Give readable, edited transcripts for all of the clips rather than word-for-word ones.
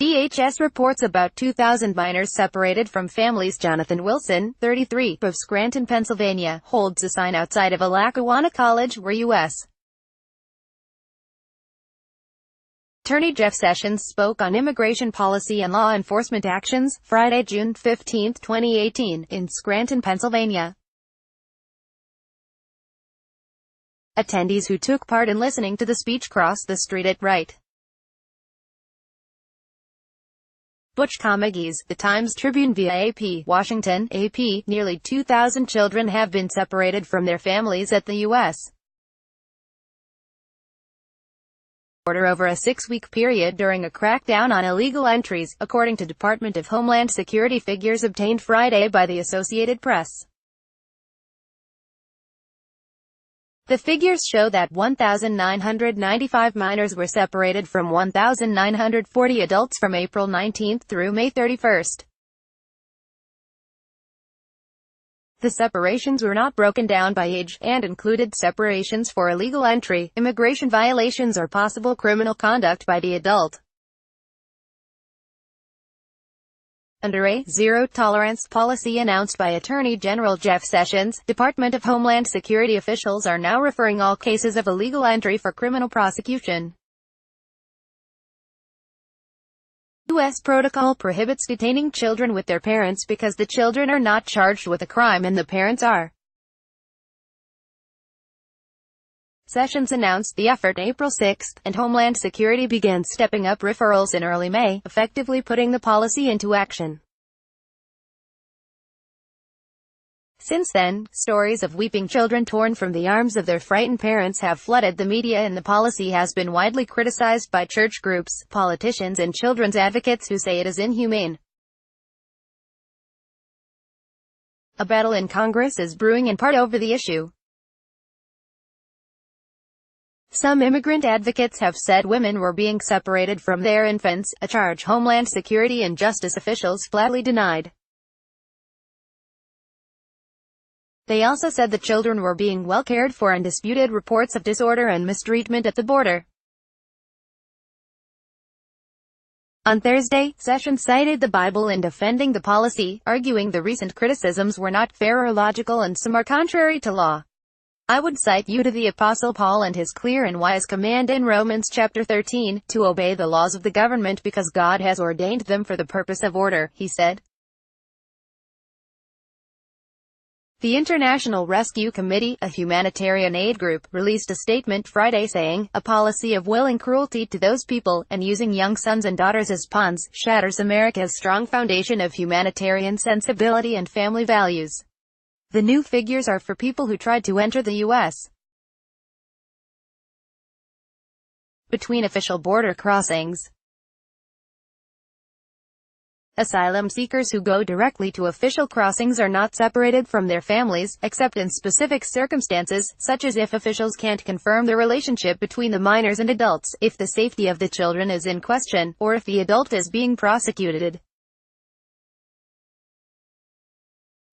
DHS reports about 2,000 minors separated from families. Jonathan Wilson, 33, of Scranton, Pennsylvania, holds a sign outside of a Lackawanna college where U.S. Attorney Jeff Sessions spoke on immigration policy and law enforcement actions, Friday, June 15, 2018, in Scranton, Pennsylvania. Attendees who took part in listening to the speech crossed the street at right. Butch Comegys, The Times-Tribune via AP, Washington, AP, nearly 2,000 children have been separated from their families at the U.S. border over a 6-week period during a crackdown on illegal entries, according to Department of Homeland Security figures obtained Friday by the Associated Press. The figures show that 1,995 minors were separated from 1,940 adults from April 19 through May 31. The separations were not broken down by age, and included separations for illegal entry, immigration violations or possible criminal conduct by the adult. Under a zero-tolerance policy announced by Attorney General Jeff Sessions, Department of Homeland Security officials are now referring all cases of illegal entry for criminal prosecution. U.S. protocol prohibits detaining children with their parents because the children are not charged with a crime and the parents are. Sessions announced the effort April 6, and Homeland Security began stepping up referrals in early May, effectively putting the policy into action. Since then, stories of weeping children torn from the arms of their frightened parents have flooded the media, and the policy has been widely criticized by church groups, politicians and children's advocates who say it is inhumane. A battle in Congress is brewing in part over the issue. Some immigrant advocates have said women were being separated from their infants, a charge Homeland Security and justice officials flatly denied. They also said the children were being well cared for, and disputed reports of disorder and mistreatment at the border. On Thursday, Sessions cited the Bible in defending the policy, arguing the recent criticisms were not fair or logical and some are contrary to law. I would cite you to the Apostle Paul and his clear and wise command in Romans chapter 13, to obey the laws of the government because God has ordained them for the purpose of order, he said. The International Rescue Committee, a humanitarian aid group, released a statement Friday saying, "A policy of willing cruelty to those people, and using young sons and daughters as pawns, shatters America's strong foundation of humanitarian sensibility and family values." The new figures are for people who tried to enter the U.S. between official border crossings. Asylum seekers who go directly to official crossings are not separated from their families, except in specific circumstances, such as if officials can't confirm the relationship between the minors and adults, if the safety of the children is in question, or if the adult is being prosecuted.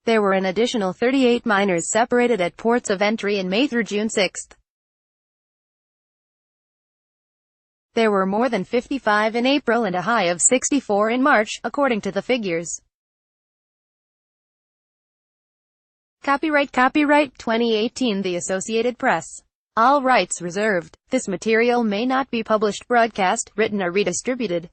There were an additional 38 minors separated at ports of entry in May through June 6. There were more than 55 in April and a high of 64 in March, according to the figures. Copyright 2018 The Associated Press. All rights reserved. This material may not be published, broadcast, written or redistributed.